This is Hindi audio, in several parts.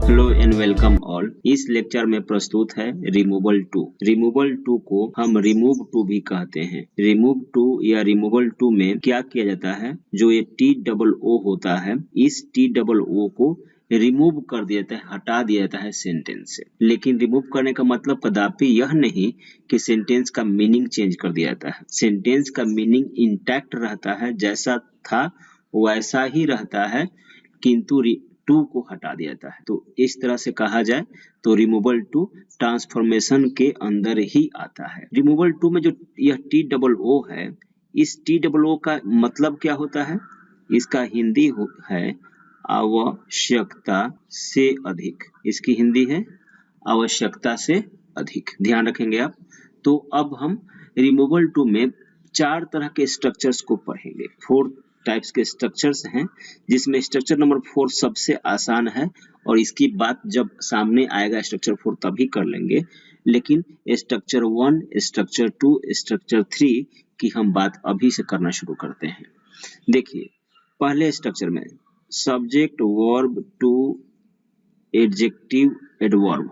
Hello and welcome all. इस लेक्चर में प्रस्तुत है रिमूवल टू। रिमूवल टू को हम रिमूव टू भी कहते हैं। रिमूव टू या रिमूवल टू में क्या किया जाता है, जो ये TOO होता है, इस TOO को रिमूव कर दिया जाता है, हटा दिया जाता है सेंटेंस से। लेकिन रिमूव करने का मतलब कदापि यह नहीं कि सेंटेंस का मीनिंग चेंज कर दिया जाता है। सेंटेंस का मीनिंग इंटैक्ट रहता है, जैसा था वैसा ही रहता है, किंतु टू को हटा दिया जाता है। तो इस तरह से कहा जाए तो रिमूवल टू ट्रांसफॉर्मेशन के अंदर ही आता है। रिमूवल टू में जो यह TOO है, इस TOO का मतलब क्या होता है? इसका हिंदी है आवश्यकता से अधिक। इसकी हिंदी है आवश्यकता से अधिक। ध्यान रखेंगे आप। तो अब हम रिमूवल टू में 4 तरह के स्ट्रक्चर्स को पढ़ेंगे। 4 टाइप्स के स्ट्रक्चर्स हैं, जिसमें स्ट्रक्चर नंबर 4 सबसे आसान है और इसकी बात जब सामने आएगा स्ट्रक्चर 4 तभी कर लेंगे। लेकिन स्ट्रक्चर 1, स्ट्रक्चर 2, स्ट्रक्चर 3 की हम बात अभी से करना शुरू करते हैं। देखिए, पहले स्ट्रक्चर में subject verb to adjective adverb,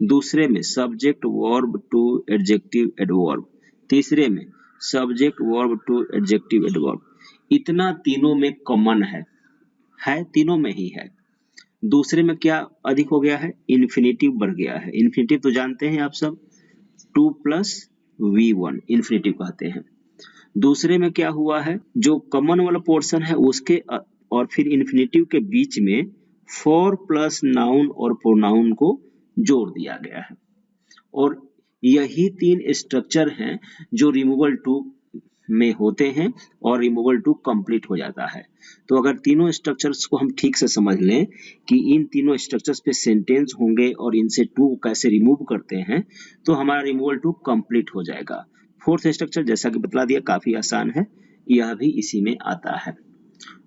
दूसरे में subject verb to adjective adverb, तीसरे में subject verb to adjective adverb. इतना तीनों में कॉमन है तीनों में ही है। दूसरे में क्या अधिक हो गया है? इन्फिनेटिव बढ़ गया है। इन्फिनेटिव तो जानते हैं आप सब, 2 + V1 इन्फिनेटिव कहते हैं। दूसरे में क्या हुआ है, जो कॉमन वाला पोर्शन है उसके और फिर इन्फिनेटिव के बीच में 4 प्लस नाउन और प्रोनाउन को जोड़ दिया गया है। और यही 3 स्ट्रक्चर हैं जो रिमूवल टू में होते हैं और रिमूवल टू कंप्लीट हो जाता है। तो अगर तीनों स्ट्रक्चर्स को हम ठीक से समझ लें कि इन तीनों स्ट्रक्चर्स पे सेंटेंस होंगे और इनसे टू कैसे रिमूव करते हैं, तो हमारा रिमूवल टू कंप्लीट हो जाएगा। 4th स्ट्रक्चर जैसा कि बतला दिया काफी आसान है, यह भी इसी में आता है।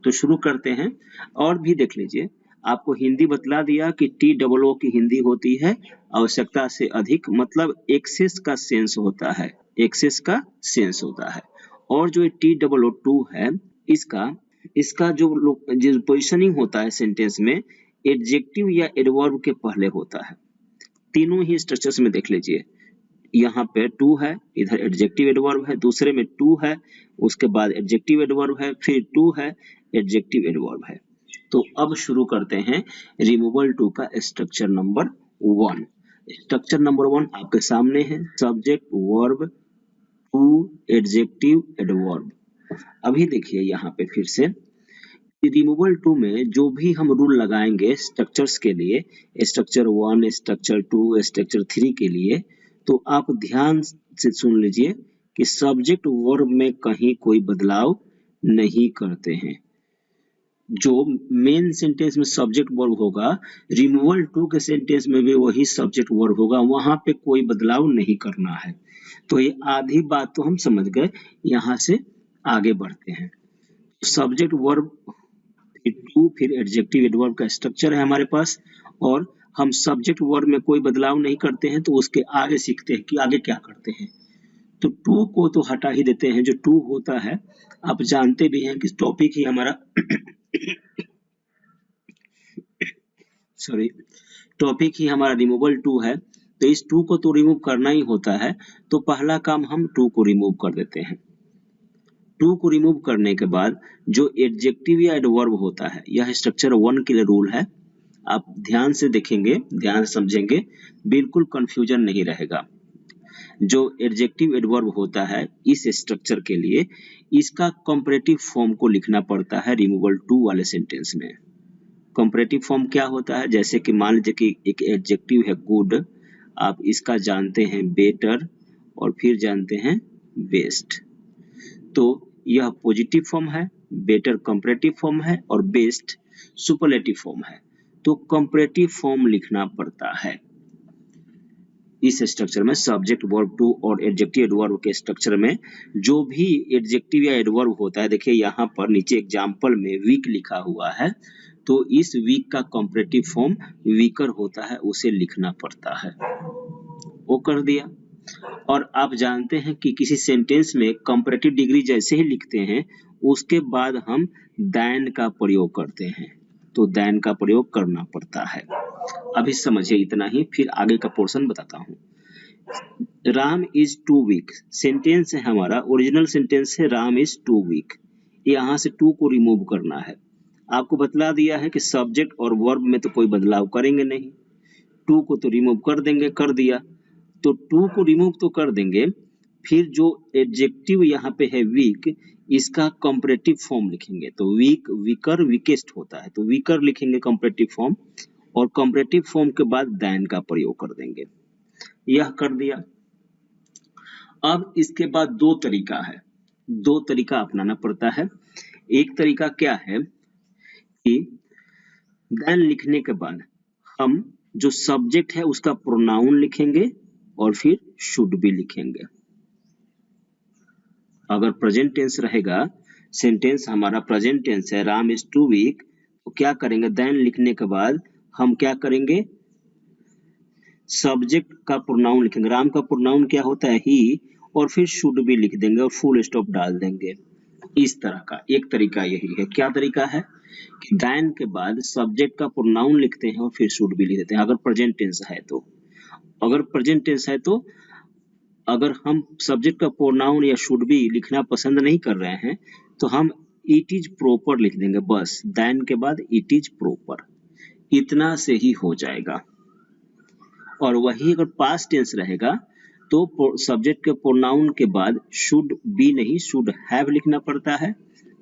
तो शुरू करते हैं। और भी देख लीजिए, आपको हिंदी बतला दिया कि TOO की हिंदी होती है आवश्यकता से अधिक, मतलब एक्सेस का सेंस होता है, एक्सेस का सेंस होता है। और जो TOO है, इसका जो पोजिशनिंग होता है सेंटेंस में, एडजेक्टिव या एडवर्ब के पहले होता है। तीनों ही स्ट्रक्चर्स में देख लीजिए, यहाँ पे 2 है, इधर एडजेक्टिव एडवर्ब है, दूसरे में 2 है, उसके बाद एडजेक्टिव एडवर्ब है, फिर 2 है, एडजेक्टिव एडवर्ब है। तो अब शुरू करते हैं रिमूवल टू का स्ट्रक्चर नंबर 1। स्ट्रक्चर नंबर 1 आपके सामने है, subject verb to adjective adverb. अभी देखिए यहाँ पे फिर से रिमूवल टू में जो भी हम रूल लगाएंगे स्ट्रक्चर्स के लिए, स्ट्रक्चर 1, स्ट्रक्चर 2, स्ट्रक्चर 3 के लिए, तो आप ध्यान से सुन लीजिए कि सब्जेक्ट वर्ब में कहीं कोई बदलाव नहीं करते हैं। जो मेन सेंटेंस में सब्जेक्ट वर्ब होगा, रिमूवल टू के सेंटेंस में भी वही सब्जेक्ट वर्ब होगा, वहां पे कोई बदलाव नहीं करना है। तो ये आधी बात तो हम समझ गए। यहाँ से आगे बढ़ते हैं। सब्जेक्ट वर्ब टू फिर एडजेक्टिव एडवर्ब का स्ट्रक्चर है हमारे पास, और हम सब्जेक्ट वर्ब में कोई बदलाव नहीं करते हैं, तो उसके आगे सीखते हैं कि आगे क्या करते हैं। तो टू को तो हटा ही देते हैं। जो टू होता है, आप जानते भी हैं कि टॉपिक ही हमारा टॉपिक ही हमारा रिमूवल टू है। तो इस टू को तो रिमूव करना ही होता है, तो पहला काम हम टू को रिमूव कर देते हैं। टू को रिमूव करने के बाद जो एडजेक्टिव या एडवर्ब होता है, यह स्ट्रक्चर 1 के लिए रूल है। आप ध्यान से देखेंगे, ध्यान से समझेंगे, बिल्कुल कंफ्यूजन नहीं रहेगा। जो एडजेक्टिव एडवर्ब होता है इस स्ट्रक्चर के लिए, इसका कंपैरेटिव फॉर्म को लिखना पड़ता है रिमूवल टू वाले सेंटेंस में। कंपैरेटिव फॉर्म क्या होता है? जैसे कि मान लीजिए कि एक एडजेक्टिव है गुड, आप इसका जानते हैं बेटर और फिर जानते हैं बेस्ट। तो यह पॉजिटिव फॉर्म है, बेटर कंपैरेटिव फॉर्म है और बेस्ट सुपरलेटिव फॉर्म है। तो कंपैरेटिव फॉर्म लिखना पड़ता है इस स्ट्रक्चर में। सब्जेक्ट वर्ब टू और एडजेक्टिव एडवर्ब के स्ट्रक्चर में जो भी एडजेक्टिव या एडवर्ब होता है, देखिए यहाँ पर नीचे एग्जाम्पल में वीक लिखा हुआ है, तो इस वीक का कंपैरेटिव फॉर्म वीकर होता है, उसे लिखना पड़ता है। वो कर दिया। और आप जानते हैं कि किसी सेंटेंस में कंपैरेटिव डिग्री जैसे ही लिखते हैं, उसके बाद हम दैन का प्रयोग करते हैं। तो देन का प्रयोग करना पड़ता है। अभी समझिए इतना ही, फिर आगे का पोर्शन बताता हूँ। Ram is too weak sentence है हमारा, ओरिजिनल सेंटेंस है राम इज टू वीक। यहाँ से टू को रिमूव करना है। आपको बतला दिया है कि सब्जेक्ट और वर्ब में तो कोई बदलाव करेंगे नहीं, टू को तो रिमूव कर देंगे, कर दिया। तो टू को रिमूव तो कर देंगे, फिर जो एडजेक्टिव यहाँ पे है वीक, इसका कंपैरेटिव फॉर्म लिखेंगे। तो वीक, वीकर, वीकेस्ट होता है, तो वीकर लिखेंगे कंपैरेटिव फॉर्म, और कंपैरेटिव फॉर्म के बाद देन का प्रयोग कर देंगे। यह कर दिया। अब इसके बाद दो तरीका है, दो तरीका अपनाना पड़ता है। एक तरीका क्या है कि देन लिखने के बाद हम जो सब्जेक्ट है उसका प्रोनाउन लिखेंगे और फिर शुड भी लिखेंगे। अगर प्रेजेंट टेंस रहेगा, सेंटेंस हमारा प्रेजेंट टेंस है, राम इज टू वीक, तो क्या करेंगे, देन लिखने के बाद हम क्या करेंगे, सब्जेक्ट का प्रोनाउन लिखेंगे। राम का प्रोनाउन क्या होता है, ही, और फिर शुड भी लिख देंगे और फुल स्टॉप डाल देंगे। इस तरह का एक तरीका यही है। क्या तरीका है कि देन के बाद सब्जेक्ट का प्रोनाउन लिखते हैं और फिर शुड भी लिख देते हैं, अगर प्रेजेंट टेंस है तो। अगर प्रेजेंट टेंस है तो अगर हम सब्जेक्ट का प्रोनाउन या शुड भी लिखना पसंद नहीं कर रहे हैं तो हम इट इज प्रॉपर लिख देंगे, बस देन के बाद इट इज प्रॉपर, इतना से ही हो जाएगा। और वही अगर पास्ट टेंस रहेगा तो सब्जेक्ट के प्रोनाउन के बाद शुड बी नहीं, शुड हैव लिखना पड़ता है,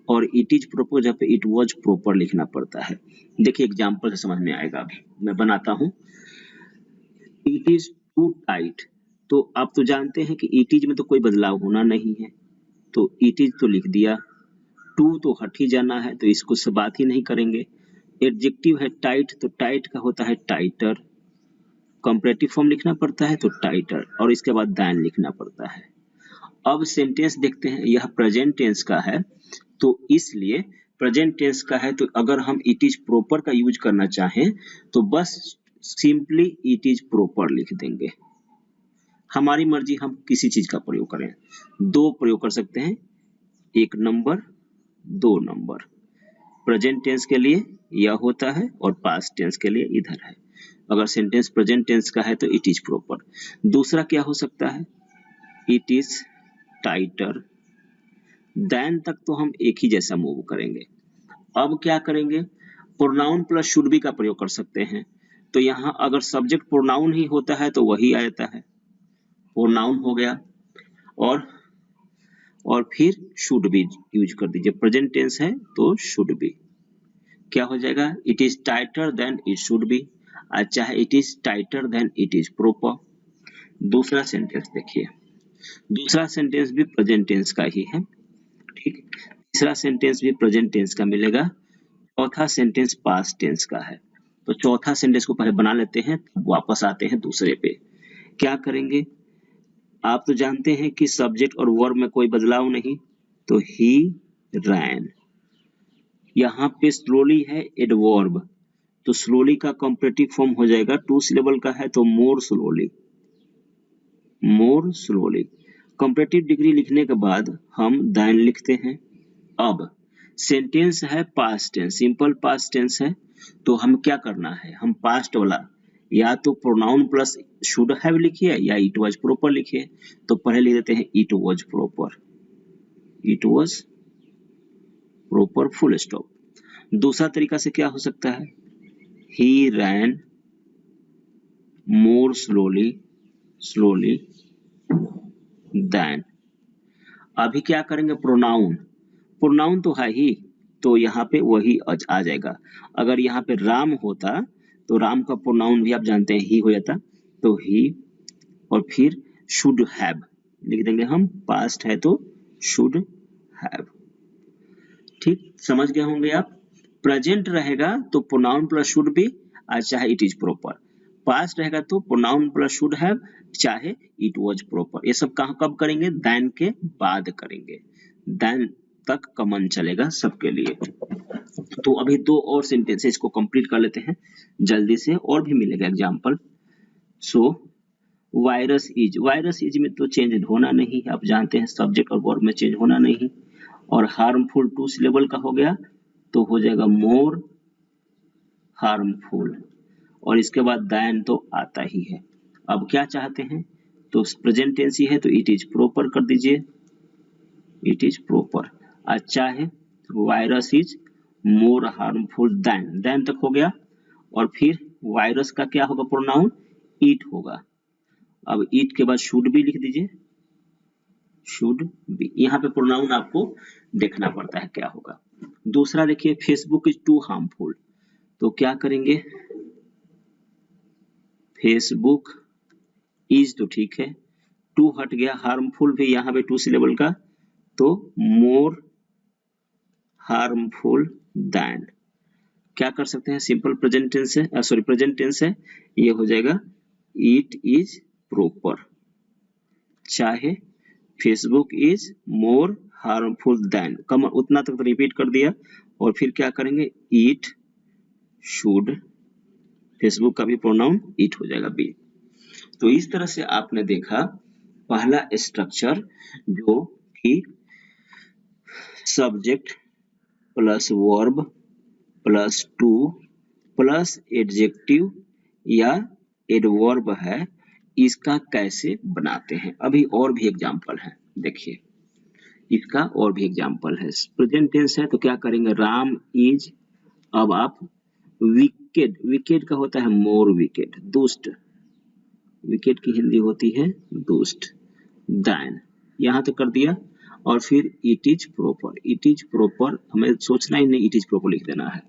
और इट इज प्रॉपर जहाँ पे इट वाज प्रॉपर लिखना पड़ता है। देखिए एग्जांपल से समझ में आएगा। अभी मैं बनाता हूँ, इट इज टू टाइट, तो आप तो जानते हैं कि इट इज में तो कोई बदलाव होना नहीं है, तो इट इज तो लिख दिया, टू तो हट ही जाना है, तो इसको से बात ही नहीं करेंगे। एडजेक्टिव है टाइट, तो टाइट का होता है टाइटर, कंपैरेटिव फॉर्म लिखना पड़ता है तो टाइटर, और इसके बाद देन लिखना पड़ता है। अब सेंटेंस देखते हैं, यह प्रेजेंट टेंस का है, तो इसलिए प्रेजेंट टेंस का है, तो अगर हम इट इज प्रॉपर का यूज करना चाहें तो बस सिंपली इट इज प्रॉपर लिख देंगे। हमारी मर्जी हम किसी चीज का प्रयोग करें, दो प्रयोग कर सकते हैं, एक नंबर, दो नंबर। प्रेजेंट टेंस के लिए यह होता है और पास्ट टेंस के लिए इधर है। अगर सेंटेंस प्रेजेंट टेंस का है तो इट इज प्रॉपर। दूसरा क्या हो सकता है, इट इज टाइटर, देन तक तो हम एक ही जैसा मूव करेंगे। अब क्या करेंगे, प्रोनाउन प्लस शुड भी का प्रयोग कर सकते हैं। तो यहाँ अगर सब्जेक्ट प्रोनाउन ही होता है तो वही आ जाता है, प्रोनाउन हो गया, और फिर शुड भी यूज कर दीजिए। प्रेजेंट टेंस है तो शुड भी, क्या हो जाएगा, it is tighter than it should be, अच्छा है it is tighter than it is proper. दूसरा सेंटेंस देखिए, दूसरा सेंटेंस भी प्रेजेंट टेंस का ही है, ठीक। तीसरा सेंटेंस भी प्रेजेंट टेंस का मिलेगा, चौथा सेंटेंस पास्ट टेंस का है। तो चौथा सेंटेंस को पहले बना लेते हैं, वापस आते हैं दूसरे पे। क्या करेंगे, आप तो जानते हैं कि सब्जेक्ट और वर्ब में कोई बदलाव नहीं, तो ही रैन। यहाँ पे स्लोली है एडवर्ब, तो स्लोली का कंपैरेटिव फॉर्म हो जाएगा, टू सिलेबल का है तो मोर स्लोली, मोर स्लोली। कंपैरेटिव डिग्री लिखने के बाद हम देन लिखते हैं। अब सेंटेंस है past tense, simple past tense है, तो हम क्या करना है, हम पास्ट वाला या तो प्रोनाउन प्लस शुड हैव लिखिए या इट वाज प्रॉपर लिखिए। तो पहले लिख देते हैं it was proper, it was proper full stop. दूसरा तरीका से क्या हो सकता है, ही रैन मोर स्लोली, स्लोली देन। अभी क्या करेंगे, प्रोनाउन, प्रोनाउन तो है ही, तो यहाँ पे वही आ जाएगा। अगर यहाँ पे राम होता तो राम का प्रोनाउन भी आप जानते हैं ही हो जाता, तो ही, और फिर शुड हैव लिख देंगे हम, पास्ट है तो शुड हैव, ठीक, समझ गए होंगे आप। प्रेजेंट रहेगा तो प्रोनाउन प्लस शुड भी, चाहे इट इज प्रॉपर। पास्ट रहेगा तो प्रोनाउन प्लस शुड हैव, चाहे इट वाज प्रॉपर। ये सब कहाँ कब करेंगे, देन के बाद करेंगे, देन तक कॉमन चलेगा सबके लिए। तो अभी दो और सेंटेंस इसको कंप्लीट कर लेते हैं जल्दी से, और भी मिलेगा example. So virus is, virus is में तो चेंज होना नहीं है, आप जानते हैं सब्जेक्ट और वर्ब में चेंज होना नहीं। और हार्मफुल टू सिलेबल का हो गया तो हो जाएगा मोर हार्मफुल, और इसके बाद देन तो आता ही है। अब क्या चाहते हैं, तो प्रेजेंट टेंस ही है तो इट इज प्रॉपर कर दीजिए, इट इज प्रॉपर। अच्छा है, virus is more harmful than तक हो गया, और फिर वायरस का क्या होगा प्रोनाउन, इट होगा। अब इट के बाद शुड भी लिख दीजिए, शुड बी। यहाँ पे प्रोनाउन आपको देखना पड़ता है क्या होगा। दूसरा देखिए, फेसबुक इज टू हार्मफुल, तो क्या करेंगे, फेसबुक इज तो ठीक है, टू हट गया, हार्मफुल भी यहाँ पे टू सिलेबल का, तो मोर हार्मफुल देन। क्या कर सकते हैं, सिंपल प्रेजेंट टेंस है, सॉरी प्रेजेंट टेंस है, ये हो जाएगा इट इज प्रॉपर। चाहे Facebook is more harmful than, कम उतना तक तो रिपीट कर दिया, और फिर क्या करेंगे, इट शुड, फेसबुक का भी प्रोनाउन इट हो जाएगा बी। तो इस तरह से आपने देखा पहला स्ट्रक्चर, जो कि subject plus verb plus too plus adjective या एडवर्ब है, इसका कैसे बनाते हैं। अभी और भी एग्जांपल है, देखिए इसका और भी एग्जांपल है। प्रेजेंट टेंस है तो क्या करेंगे, राम इज, अब आप विकेट, विकेट का होता है मोर विकेट, दुष्ट, विकेट की हिंदी होती है दुष्ट, दान, यहां तक कर दिया, और फिर it is proper, it is proper हमें सोचना ही नहीं, इट इज प्रॉपर लिख देना है।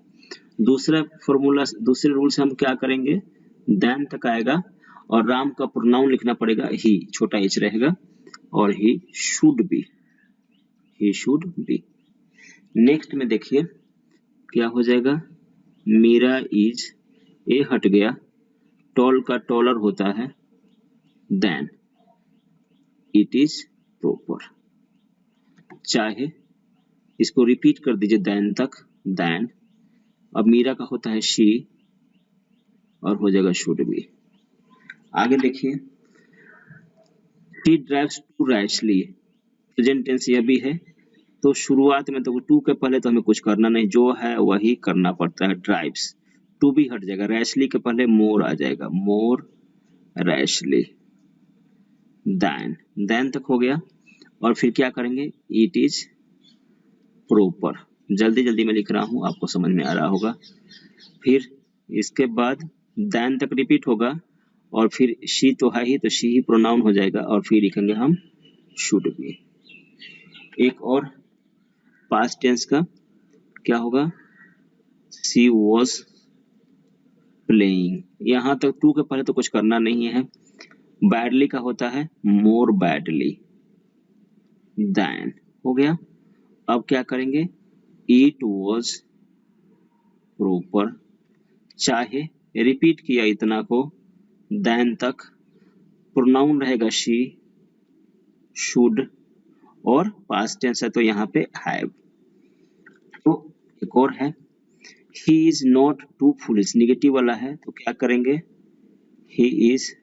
दूसरा फॉर्मूला, दूसरे रूल से हम क्या करेंगे, देन तक आएगा, और राम का प्रोनाउन लिखना पड़ेगा ही, छोटा एच रहेगा, और ही should B, he should B. Next में देखिए क्या हो जाएगा, मीरा इज, ए हट गया, टॉल का टॉलर होता है, देन इट इज प्रॉपर। चाहे इसको रिपीट कर दीजिए देन तक, देन, अब मीरा का होता है शी, और हो जाएगा शुड बी। आगे देखिए, she drives too rightly, present tense यह भी है, तो शुरुआत में तो टू के पहले तो हमें कुछ करना नहीं, जो है वही करना पड़ता है, ड्राइव्स, टू भी हट जाएगा, रैशली के पहले मोर आ जाएगा, मोर रैशली, देन तक हो गया, और फिर क्या करेंगे, इट इज प्रॉपर। जल्दी जल्दी में लिख रहा हूं, आपको समझ में आ रहा होगा। फिर इसके बाद देन तक रिपीट होगा, और फिर शी तो है ही, तो शी ही प्रोनाउन हो जाएगा, और फिर लिखेंगे हम शुड बी। एक और पास्ट टेंस का क्या होगा, शी वॉज प्लेइंग, यहां तक टू के पहले तो कुछ करना नहीं है, बैडली का होता है मोर बैडली, देन हो गया। अब क्या करेंगे, इट वॉज प्रॉपर, चाहे रिपीट किया इतना को, देन तक, प्रोनाउन रहेगा शी, शुड, और पास्ट टेंस है तो यहाँ पे हैव। तो एक और है, he is not too foolish, negative वाला है, तो क्या करेंगे, ही इज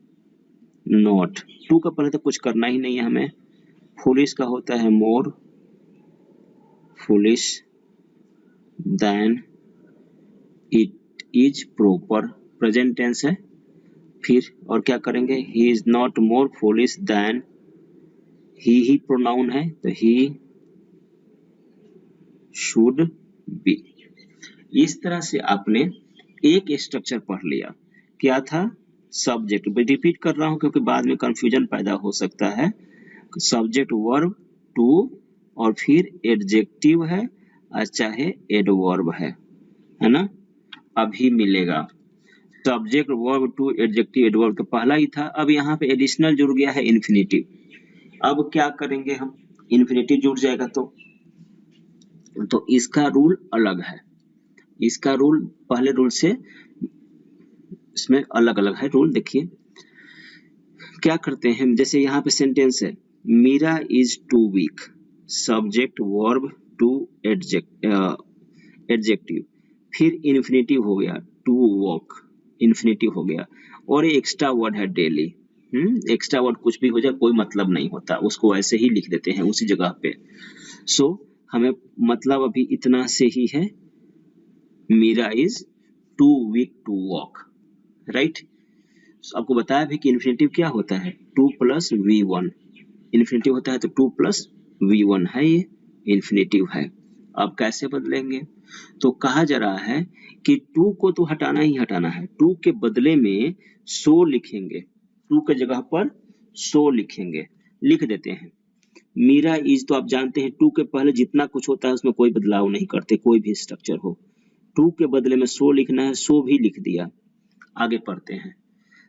नॉट, टू का पहले तो कुछ करना ही नहीं है हमें, फुलिश का होता है more foolish, than it is proper, present tense है, फिर और क्या करेंगे, he is not more foolish than, he pronoun है तो ही शुड बी। इस तरह से आपने एक स्ट्रक्चर पढ़ लिया, क्या था, सब्जेक्ट, रिपीट कर रहा हूं क्योंकि बाद में कंफ्यूजन पैदा हो सकता है, सब्जेक्ट वर्ब टू, और फिर एडजेक्टिव है, और चाहे एडवर्ब है ना, अभी मिलेगा subject verb to adjective adverb, तो पहला ही था, अब यहाँ पे एडिशनल जुड़ गया है इन्फिनेटिव। अब क्या करेंगे हम, इन्फिनेटिव जुड़ जाएगा तो इसका रूल अलग है, इसका रूल पहले रूल से इसमें अलग अलग है रूल। देखिए क्या करते हैं, जैसे यहाँ पे सेंटेंस है, Meera is too weak, subject verb to adjective, फिर इन्फिनेटिव हो गया, टू वॉक, इन्फिनेटिव हो गया, और एक्स्ट्रा वर्ड है डेली। एक्स्ट्रा वर्ड कुछ भी हो जाए कोई मतलब नहीं होता, उसको ऐसे ही लिख देते हैं उसी जगह पे। सो हमें मतलब अभी इतना से ही है, Meera is too weak to walk, right. आपको बताया भी कि इन्फिनेटिव क्या होता है, 2 प्लस V1, इन्फिनेटिव होता है तो 2 प्लस V1 है, ये इन्फिनेटिव है। अब कैसे बदलेंगे, तो कहा जा रहा है कि 2 को तो हटाना ही हटाना है, 2 के बदले में 100 लिखेंगे, 2 के जगह पर 100 लिखेंगे, लिख देते हैं। मीरा इज तो आप जानते हैं 2 के पहले जितना कुछ होता है उसमें कोई बदलाव नहीं करते, कोई भी स्ट्रक्चर हो। 2 के बदले में 100 लिखना है, 100 भी लिख दिया। आगे पढ़ते हैं,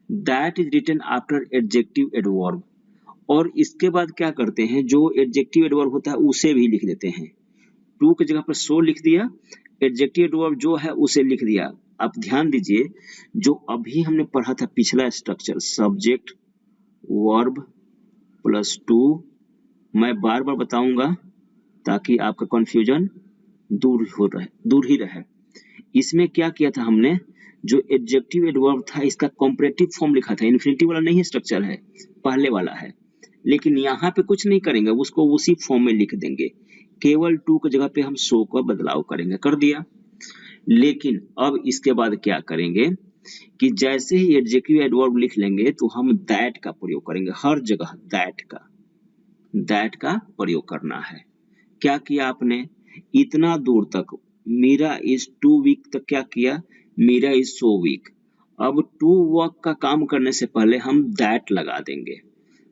that is written after adjective adverb, और इसके बाद क्या करते हैं, जो एडजेक्टिव एडवर्ब होता है उसे भी लिख देते हैं। 2 की जगह पर 100 लिख दिया, एडजेक्टिव एडवर्ब जो है उसे लिख दिया। आप ध्यान दीजिए, जो अभी हमने पढ़ा था पिछला स्ट्रक्चर, सब्जेक्ट वर्ब प्लस 2, मैं बार बार बताऊंगा ताकि आपका कंफ्यूजन दूर ही रहे। इसमें क्या किया था हमने, जो एडजेक्टिव एडवर्ब था इसका कॉम्परेटिव फॉर्म लिखा था, इन्फिनेटिव वाला नहीं स्ट्रक्चर है, पहले वाला है। लेकिन यहाँ पे कुछ नहीं करेंगे, उसको उसी फॉर्म में लिख देंगे, केवल 2 की जगह पे हम 100 का बदलाव करेंगे, कर दिया। लेकिन अब इसके बाद क्या करेंगे कि जैसे ही एडजेक्टिव एडवर्ब लिख लेंगे तो हम दैट का प्रयोग करेंगे, हर जगह दैट का प्रयोग करना है। क्या किया आपने, इतना दूर तक मीरा इज 2 वीक तक क्या किया, मीरा इज 100 वीक। अब 2 वर्क का काम करने से पहले हम दैट लगा देंगे,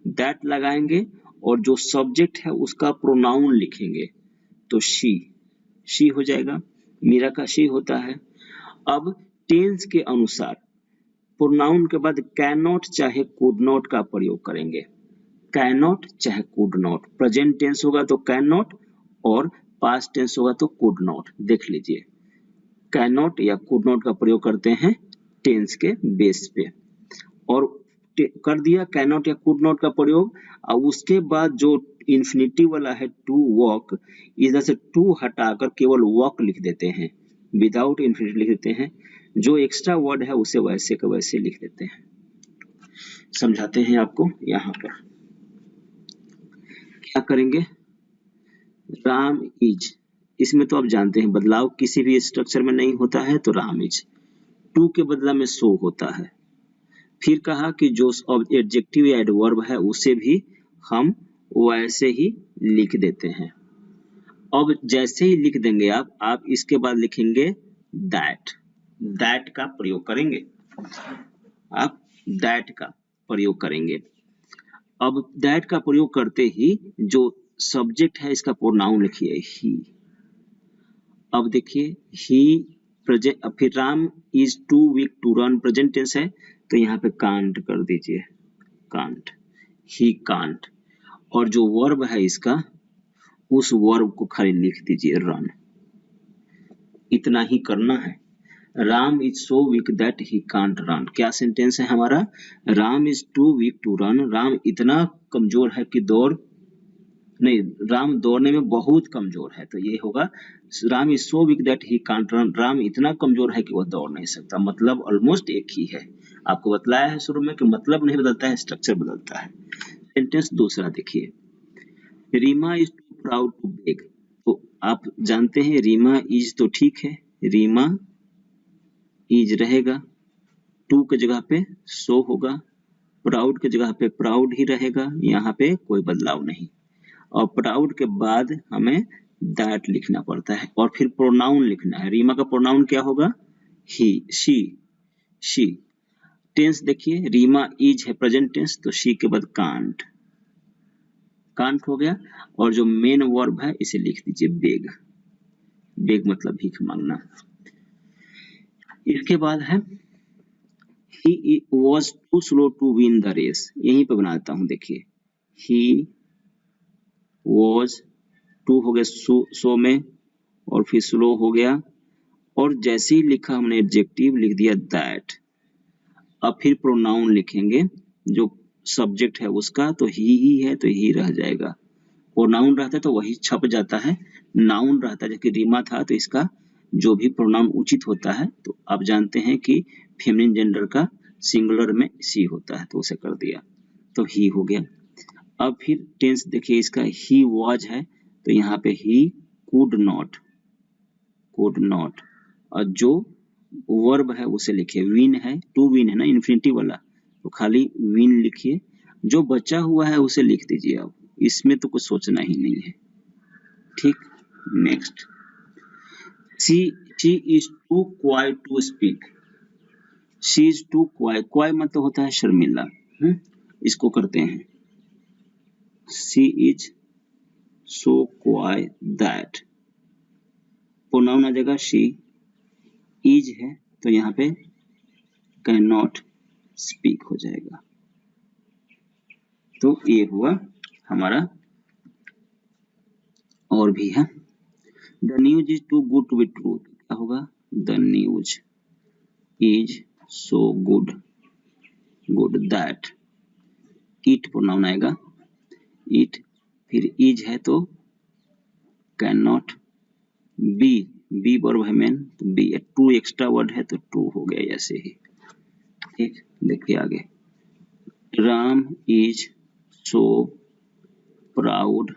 दैट लगाएंगे और जो सब्जेक्ट है उसका प्रोनाउन लिखेंगे, तो शी हो जाएगा, मीरा का शी होता है। अब टेंस के अनुसार प्रोनाउन के बाद कैन नॉट चाहे कुड नॉट का प्रयोग करेंगे, कैन नॉट चाहे कुड नॉट, प्रेजेंट टेंस होगा तो कैन नॉट और पास्ट टेंस होगा तो कुड नॉट। देख लीजिए, कैन नॉट या कुड नॉट का प्रयोग करते हैं टेंस के बेस पे, और कर दिया कैन नॉट या कुड नॉट का प्रयोग। और उसके बाद जो इन्फिनिटिव वाला है टू वॉक, इधर से टू हटाकर केवल वॉक लिख देते हैं, विदाउट इन्फिनिटिव लिख देते हैं, जो एक्स्ट्रा वर्ड है उसे वैसे का वैसे लिख देते हैं। समझाते हैं आपको, यहाँ पर क्या करेंगे, राम इज, इसमें तो आप जानते हैं बदलाव किसी भी स्ट्रक्चर में नहीं होता है, तो राम इज, 2 के बदला में 100 होता है। फिर कहा कि जो एडजेक्टिव या एडवर्ब है उसे भी हम वैसे ही लिख देते हैं। अब जैसे ही लिख देंगे आप इसके बाद लिखेंगे दैट का प्रयोग करेंगे, आप दैट का प्रयोग करेंगे। अब दैट का प्रयोग करते ही जो सब्जेक्ट है इसका प्रोनाउन लिखिए ही। अब देखिए ही प्रेजेंट, फिर Ram is 2 weak to run, present tense है तो यहाँ पे कांट कर दीजिए, कांट, ही कांट, और जो वर्ब है इसका उस वर्ब को खाली लिख दीजिए रन, इतना ही करना है। Ram is so weak that he can't run, क्या सेंटेंस है हमारा, Ram is 2 weak to run, Ram इतना कमजोर है कि नहीं, राम दौड़ने में बहुत कमजोर है, तो ये होगा Ram is so weak that he can't run, Ram इतना कमजोर है कि वह दौड़ नहीं सकता। मतलब ऑलमोस्ट एक ही है, आपको बतलाया है शुरू में कि मतलब नहीं बदलता है, स्ट्रक्चर बदलता है। सेंटेंस दूसरा देखिए, Reema is too proud to beg, तो आप जानते हैं रीमा इज तो ठीक है, रीमा इज रहेगा, 2 के जगह पे 100 होगा, प्राउड के जगह पे प्राउड ही रहेगा, यहाँ पे कोई बदलाव नहीं। और प्राउड के बाद हमें दैट लिखना पड़ता है और फिर प्रोनाउन लिखना है। रीमा का प्रोनाउन क्या होगा, ही, शी। टेंस देखिए, रीमा इज है प्रेजेंट टेंस, तो शी के बाद कांट हो गया, और जो मेन वर्ब है इसे लिख दीजिए बेग मतलब भीख मांगना। इसके बाद है he was too slow to win the race, यहीं पे बना देता हूं, देखिए he was 2 हो गया 100 में, और फिर स्लो हो गया, और जैसे ही लिखा हमने एडजेक्टिव लिख दिया दैट। अब फिर प्रोनाउन लिखेंगे, जो सब्जेक्ट है उसका तो ही है तो ही रह जाएगा, प्रोनाउन रहता है तो वही छप जाता है, नाउन रहता है, जबकि रीमा था तो इसका जो भी प्रोनाउन उचित होता है, तो आप जानते हैं कि फेमिनिन जेंडर का सिंगुलर में सी होता है, तो उसे कर दिया, तो ही हो गया। अब फिर टेंस देखिए इसका, ही वॉज है तो यहाँ पे ही कुड नॉट, और जो वर्ब है उसे लिखिए, विन है, टू विन है ना इन्फिनिटिव वाला, तो खाली विन लिखिए, जो बचा हुआ है उसे लिख दीजिए आप, इसमें तो कुछ सोचना ही नहीं है। ठीक, next, she is too quiet to speak, she is too quiet, quiet मतलब होता है शर्मिला, इसको करते हैं, she is so quiet that, pronoun आ जाएगा शी, इज है तो यहाँ पे कैन नॉट स्पीक हो जाएगा। तो ये हुआ हमारा, और भी है, the news is too good to be true, क्या होगा, the news is so good, good that, it pronoun आएगा, इट, फिर इज है तो कैन नॉट, बी वर्ब है मेन, तो बी, टू एक्स्ट्रा वर्ड है तो टू हो गया ऐसे ही। ठीक, देखिए आगे, राम इज सो प्राउड,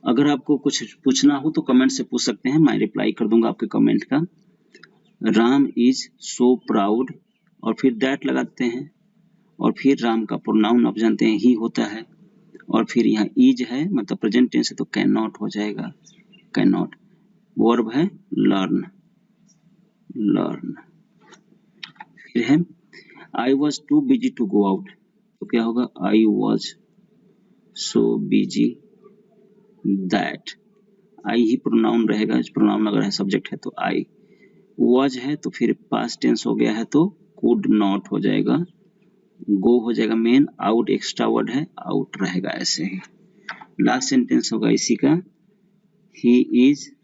अगर आपको कुछ पूछना हो तो कमेंट से पूछ सकते हैं, मैं रिप्लाई कर दूंगा आपके कमेंट का। राम इज सो प्राउड, और फिर दैट लगाते हैं, और फिर राम का प्रोनाउन आप जानते हैं ही होता है, और फिर यहाँ इज है मतलब प्रेजेंट टेंस है तो कैन नॉट हो जाएगा, कैन नॉट, वर्ब है लर्न, लर्न, फिर है I was too busy to go out, तो क्या होगा, I was so busy that, I ही प्रोनाउन रहेगा, प्रोनाउन अगर है सब्जेक्ट है तो आई, वॉज है तो फिर पास्ट टेंस हो गया है तो कुड नॉट हो जाएगा, गो हो जाएगा मेन, आउट एक्स्ट्रा वर्ड है आउट रहेगा ऐसे ही। लास्ट सेंटेंस होगा इसी का, he is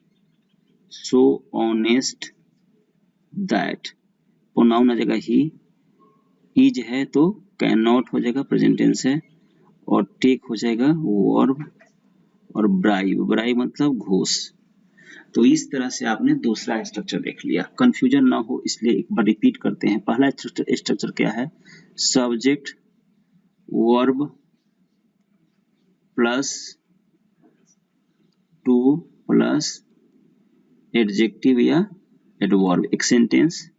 so honest that, pronoun आ जाएगा ही, इज है तो कैन नॉट हो जाएगा प्रेजेंट टेंस है, और टेक हो जाएगा वर्ब, और ब्राइब, ब्राइब मतलब घूस। तो इस तरह से आपने दूसरा स्ट्रक्चर देख लिया, कंफ्यूजन ना हो इसलिए एक बार रिपीट करते हैं। पहला स्ट्रक्चर क्या है, subject verb plus too plus adjective या एडवर्ब, एक sentence,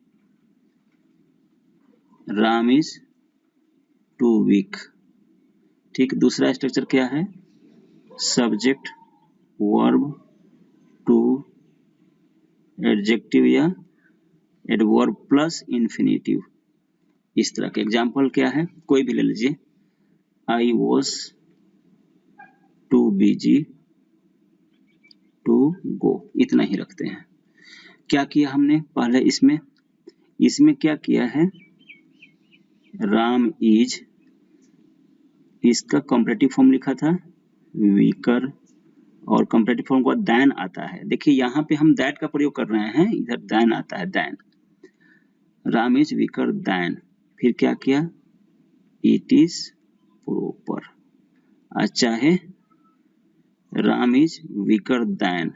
Ram is too weak. ठीक, दूसरा स्ट्रक्चर क्या है, सब्जेक्ट वर्ब टू एडजेक्टिव या एडवर्ब प्लस इन्फिनिटिव, इस तरह के। एग्जाम्पल क्या है, कोई भी ले लीजिए, I was too busy to go, इतना ही रखते हैं। क्या किया हमने पहले, इसमें क्या किया है, राम इज, इसका कॉम्परेटिव फॉर्म लिखा था वीकर, और कॉम्परेटिव फॉर्म के बाद दैन आता है, देखिए यहाँ पे हम दैट का प्रयोग कर रहे हैं, इधर दैन आता है, than, Ram is weaker than, फिर क्या किया, इट इज प्रॉपर, अच्छा है, Ram is weaker than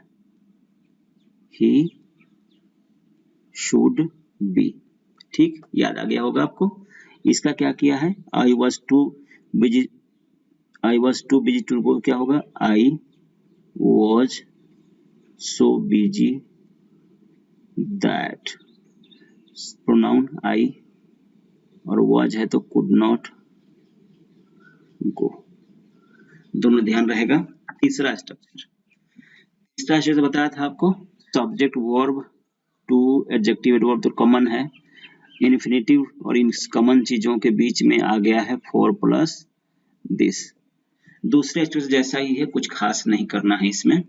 he should be. ठीक, याद आ गया होगा आपको। इसका क्या किया है, I was too busy to go, क्या होगा, I was so busy that, pronoun I, और वॉज है तो कुड नॉट गो, दोनों ध्यान रहेगा। तीसरा स्ट्रक्चर बताया था आपको, subject verb to adjective adverb तो कॉमन है, इन्फिनिटिव और इन कॉमन चीजों के बीच में आ गया है फॉर प्लस दिस। दूसरे स्ट्रक्चर जैसा ही है, कुछ खास नहीं करना है इसमें।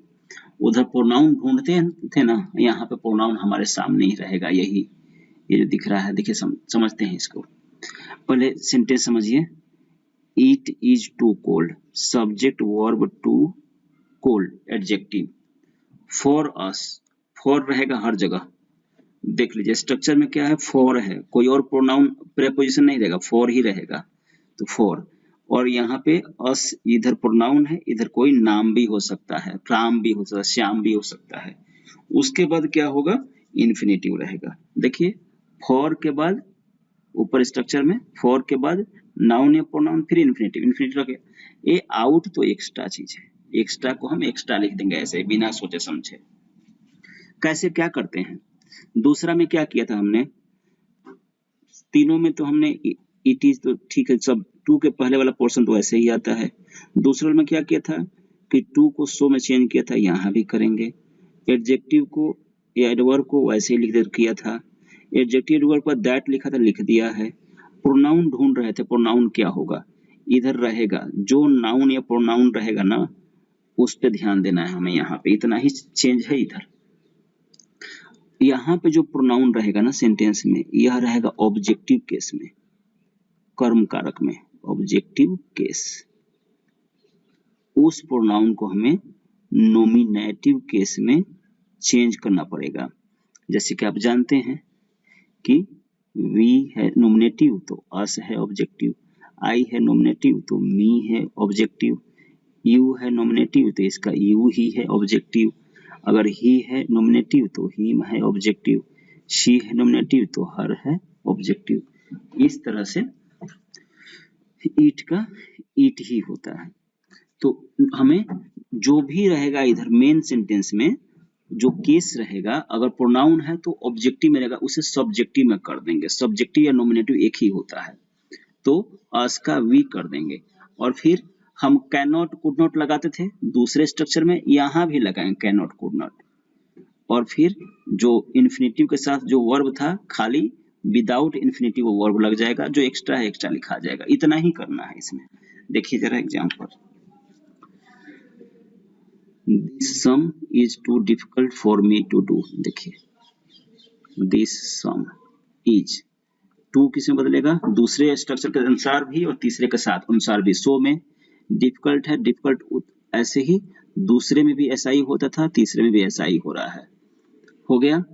उधर प्रोनाउन ढूंढते थे ना, यहाँ पे प्रोनाउन हमारे सामने ही रहेगा, यही ये जो दिख रहा है, देखिए समझते हैं इसको। पहले सेंटेंस समझिए, it is too cold, subject verb too cold adjective, for us, for रहेगा हर जगह, देख लीजिए स्ट्रक्चर में क्या है, फॉर है, कोई और प्रोनाउन प्रेपोजिशन नहीं रहेगा, फॉर ही रहेगा, तो फॉर, और यहाँ पे अस इधर प्रोनाउन है, इधर कोई नाम भी हो सकता है, राम भी हो सकता है, श्याम भी हो सकता है। उसके बाद क्या होगा, इन्फिनिटिव रहेगा, देखिए फॉर के बाद ऊपर स्ट्रक्चर में, फॉर के बाद नाउन या प्रोनाउन, फिर इन्फिनिटिव, इन्फिनिटिव रखे। ये आउट तो एक्स्ट्रा चीज है, एक्स्ट्रा को हम एक्स्ट्रा लिख देंगे ऐसे बिना सोचे समझे। कैसे क्या करते हैं, दूसरा में क्या किया था हमने, तीनों में तो हमने इट इज तो ठीक है, सब टू के पहले वाला पोर्शन तो ऐसे ही आता है। दूसरे में क्या किया था कि टू को सो में चेंज किया था, यहाँ भी करेंगे। एडजेक्टिव को या एडवर्ब को वैसे ही लिख किया था। एडजेक्टिव एडवर्ब पर दैट लिखा था, लिख दिया है। प्रोनाउन ढूंढ रहे थे, प्रोनाउन क्या होगा, इधर रहेगा जो नाउन या प्रोनाउन रहेगा ना, उस पे ध्यान देना है हमें। यहाँ पे इतना ही चेंज है। इधर यहाँ पे जो प्रोनाउन रहेगा ना सेंटेंस में, यह रहेगा ऑब्जेक्टिव केस में, कर्म कारक में, ऑब्जेक्टिव केस। उस प्रोनाउन को हमें नोमिनेटिव केस में चेंज करना पड़ेगा। जैसे कि आप जानते हैं कि वी है नोमिनेटिव तो अस है ऑब्जेक्टिव, आई है नोमिनेटिव तो मी है ऑब्जेक्टिव, यू है नोमिनेटिव तो इसका यू ही है ऑब्जेक्टिव, अगर ही है नोमिनेटिव तो हिम है ऑब्जेक्टिव, शी है नोमिनेटिव तो हर है ऑब्जेक्टिव। इस तरह से ईट का ईट ही होता है। तो हमें जो भी रहेगा इधर मेन सेंटेंस में जो केस रहेगा, अगर प्रोनाउन है तो ऑब्जेक्टिव में रहेगा, उसे सब्जेक्टिव में कर देंगे। सब्जेक्टिव या नॉमिनेटिव एक ही होता है, तो अस का वी कर देंगे। और फिर हम कैन नॉट कुड नॉट लगाते थे दूसरे स्ट्रक्चर में, यहाँ भी लगाएंगे कैन नॉट कुड नॉट। और फिर जो इन्फिनेटिव के साथ जो वर्ब था, खाली विदाउट इन्फिनेटिव वो वर्ब लग जाएगा, जो एक्स्ट्रा है एक्स्ट्रा लिखा जाएगा। इतना ही करना है इसमें। देखिए जरा example, this sum is too difficult for me to do. देखिए दिस सम इज, टू किसमें बदलेगा, दूसरे स्ट्रक्चर के अनुसार भी और तीसरे के साथ अनुसार भी। सो में डिफिकल्ट है, डिफिकल्ट ऐसे ही दूसरे में भी ऐसा ही होता था, तीसरे में भी ऐसा ही हो रहा है। हो गया।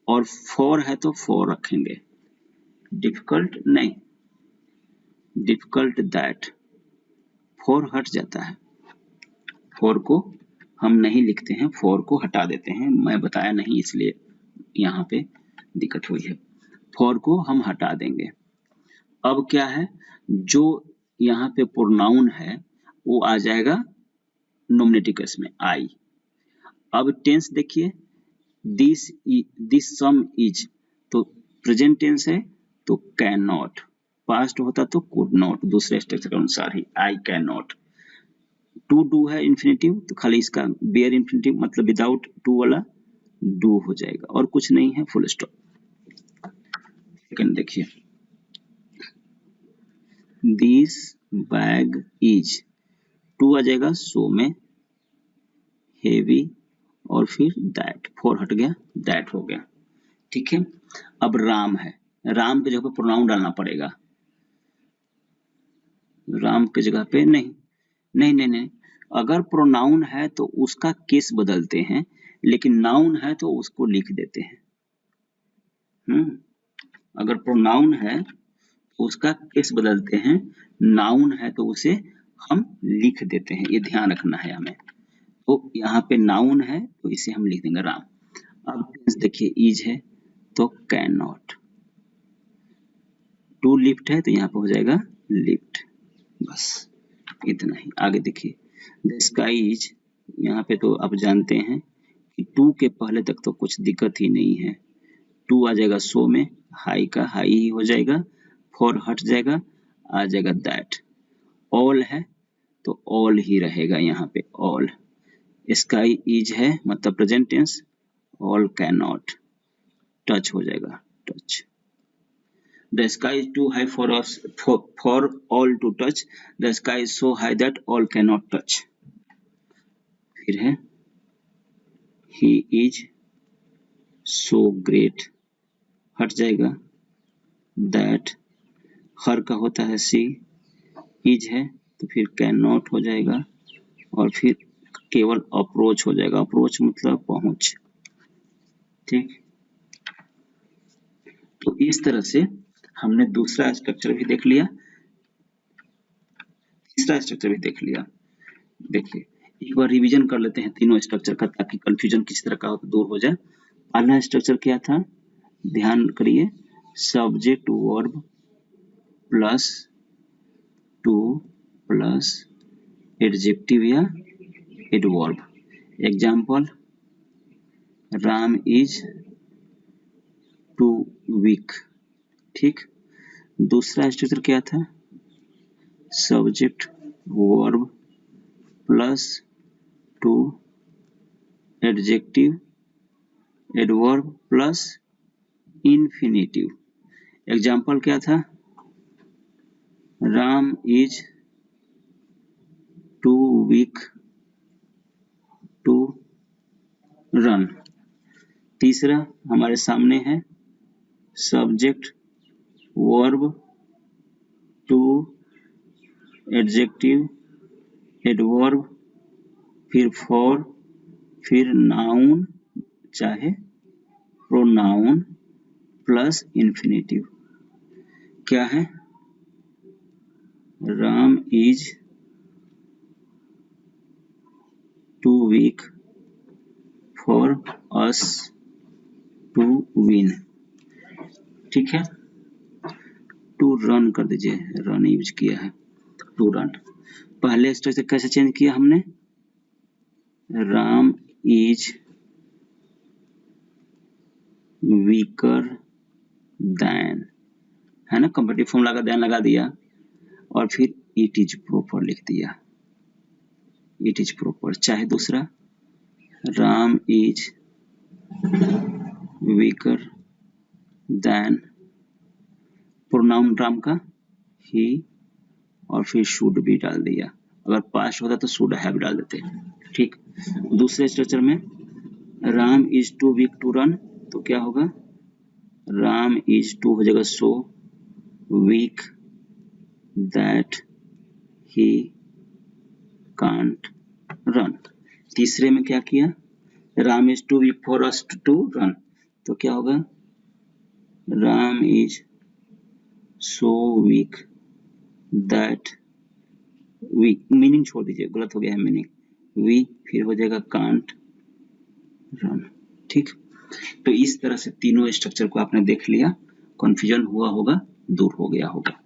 और फॉर है तो फॉर रखेंगे, डिफिकल्ट नहीं, डिफिकल्ट दैट, फॉर हट जाता है, फॉर को हम नहीं लिखते हैं, फॉर को हटा देते हैं। मैं बताया नहीं इसलिए यहाँ पे दिक्कत हुई है। फॉर को हम हटा देंगे। अब क्या है, जो यहाँ पे प्रोनाउन है वो आ जाएगा नॉमिनेटिव केस में, आई। अब टेंस देखिए, दिस सम इज तो प्रेजेंट टेंस है तो कैन नॉट, पास्ट होता तो कुड नॉट, दूसरे स्ट्रक्चर के अनुसार ही I can not. To do है इन्फिनेटिव तो खाली इसका बेयर इन्फिनेटिव मतलब विदाउट टू वाला डू हो जाएगा, और कुछ नहीं है, फुल स्टॉप। सेकंड देखिए, दिस बैग इज, टू आ जाएगा सो में, हेवी और फिर दैट, फोर हट गया, दैट हो गया। ठीक है। अब राम है, राम की जगह पे प्रोनाउन डालना पड़ेगा। राम की जगह पे नहीं नहीं नहीं नहीं, अगर प्रोनाउन है तो उसका केस बदलते हैं, लेकिन नाउन है तो उसको लिख देते हैं। अगर प्रोनाउन है तो उसका केस बदलते हैं, नाउन है तो उसे हम लिख देते हैं। ये ध्यान रखना है हमें। तो यहाँ पे नाउन है तो इसे हम लिख देंगे राम। अब टेंस देखिए, इज है तो कैन नॉट, टू लिफ्ट है तो यहाँ पे हो जाएगा लिफ्ट। बस इतना ही। आगे देखिए, द स्काई इज, यहाँ पे तो आप जानते हैं कि टू के पहले तक तो कुछ दिक्कत ही नहीं है। टू आ जाएगा सो में, हाई का हाई ही हो जाएगा, फोर हट जाएगा, आ जाएगा दैट। ऑल है तो ऑल ही रहेगा यहाँ पे, ऑल। स्काई इज है मतलब present tense, all can not, touch हो जाएगा, touch. The sky is too high for us, for all to touch. The sky is so high that all cannot touch. फिर है he is so great, हट जाएगा, that हर का होता है सी, is है तो फिर कैन नॉट हो जाएगा, और फिर केवल अप्रोच हो जाएगा, अप्रोच मतलब पहुंच। ठीक। तो इस तरह से हमने दूसरा स्ट्रक्चर भी देख लिया, तीसरा स्ट्रक्चर भी देख लिया। देखिए एक बार रिवीजन कर लेते हैं तीनों स्ट्रक्चर का, ताकि कंफ्यूजन किसी तरह का हो तो दूर हो जाए। पहला स्ट्रक्चर क्या था, ध्यान करिए, subject verb plus too plus adjective या adverb. Example, Ram is weak, ठीक। दूसरा स्ट्रक्चर क्या था, subject verb plus too adjective adverb plus infinitive. Example क्या था, Ram is too weak to run. तीसरा हमारे सामने है subject verb to adjective adverb फिर फॉर फिर नाउन चाहे प्रोनाउन प्लस इन्फिनेटिव। क्या है, Ram is too weak for us to win, ठीक है। टू रन कर दीजिए, रन यूज किया है, टू रन। पहले स्ट्रक्चर कैसे चेंज किया हमने, राम इज वीकर देन, है ना, कंपेटिव फॉर्म लगा देन लगा दिया और फिर इट इज प्रॉपर लिख दिया, इट इज प्रॉपर। चाहे दूसरा Ram is weaker then pronoun Ram का ही और फिर शुड भी डाल दिया, अगर पास्ट होता तो शुड हैव डाल देते, ठीक। दूसरे स्ट्रक्चर में Ram is too weak to run, तो क्या होगा, राम इज टू हो जाएगा so weak that he can't run. तीसरे में क्या किया, Ram is too weak for us to run, तो क्या होगा, Ram is so weak that we, meaning छोड़ दीजिए, गलत हो गया है मीनिंग, वी फिर हो जाएगा कांट रन, ठीक। तो इस तरह से तीनों स्ट्रक्चर को आपने देख लिया, कंफ्यूजन हुआ होगा, दूर हो गया होगा।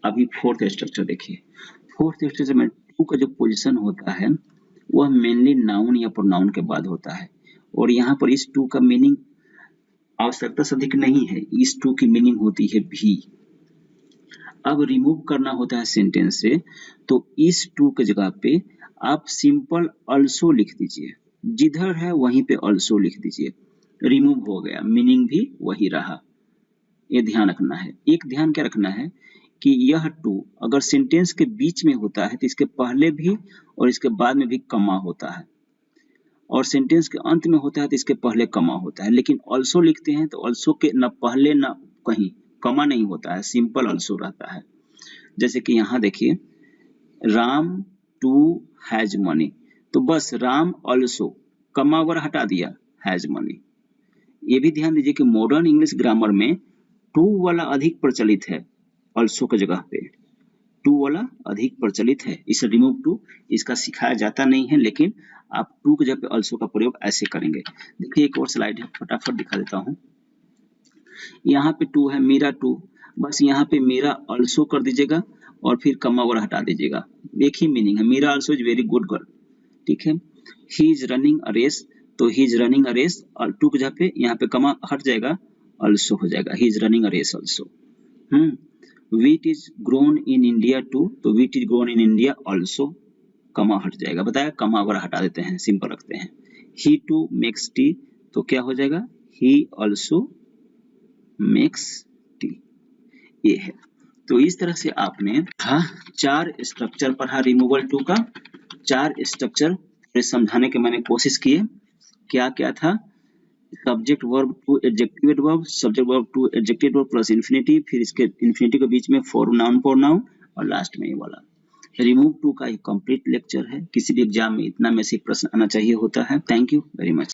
अभी फोर्थ स्ट्रक्चर देखिए। फोर्थ स्ट्रक्चर में टू का जो पोजीशन होता है वह मेनली नाउन या प्रोनाउन के बाद होता है, और यहाँ पर इस टू का मीनिंग आवश्यकता से अधिक नहीं है, इस टू की मीनिंग होती है भी। अब रिमूव करना होता है सेंटेंस से, तो इस टू के जगह पे आप सिंपल अल्सो लिख दीजिए, जिधर है वहीं पे अल्सो लिख दीजिए, रिमूव हो गया, मीनिंग भी वही रहा। ये ध्यान रखना है। एक ध्यान क्या रखना है कि यह टू अगर सेंटेंस के बीच में होता है तो इसके पहले भी और इसके बाद में भी कमा होता है, और सेंटेंस के अंत में होता है तो इसके पहले कमा होता है। लेकिन ऑल्सो लिखते हैं तो ऑल्सो के न पहले न कहीं कमा नहीं होता है, सिंपल ऑल्सो रहता है। जैसे कि यहाँ देखिए, राम टू हैज मनी, तो बस राम ऑल्सो, कमा वगैरह हटा दिया, हैज मनी। ये भी ध्यान दीजिए कि मॉडर्न इंग्लिश ग्रामर में टू वाला अधिक प्रचलित है, ऑल्सो की जगह पे टू वाला अधिक प्रचलित है, इसे रिमूव टू इसका सिखाया जाता नहीं है, लेकिन आप टू की जगह पे ऑल्सो का प्रयोग ऐसे करेंगे। देखिए एक और स्लाइड है, फटाफट दिखा देता हूँ। यहाँ पे टू है, मेरा टू, बस यहाँ पे मेरा ऑल्सो कर दीजिएगा और फिर कमा वगैरह हटा दीजिएगा, एक ही मीनिंग है, मेरा also is very good girl, ठीक है। He is running a race, तो he is running a race, और टू की जगह पे यहाँ पे कमा हट जाएगा, ऑल्सो हो जाएगा, he is running a race also. wheat is grown in India too, तो wheat is grown in India also, कमा हट जाएगा, बताया, कमा वगैरह हटा देते हैं, सिंपल रखते हैं। he too makes tea, तो क्या हो जाएगा, he also makes tea, ये है। तो इस तरह से आपने चार स्ट्रक्चर पढ़ा रिमूवल टू का, चार स्ट्रक्चर समझाने के मैंने कोशिश की। क्या क्या था, subject verb to adjective adverb, subject verb to adjective adverb plus infinitive, फिर इसके इन्फिनिटिव के बीच में फॉर नाउन प्रोनाउन, और लास्ट में ये वाला। रिमूव टू का एक कंप्लीट लेक्चर है, किसी भी एग्जाम में इतना में से प्रश्न आना चाहिए होता है। Thank you very much.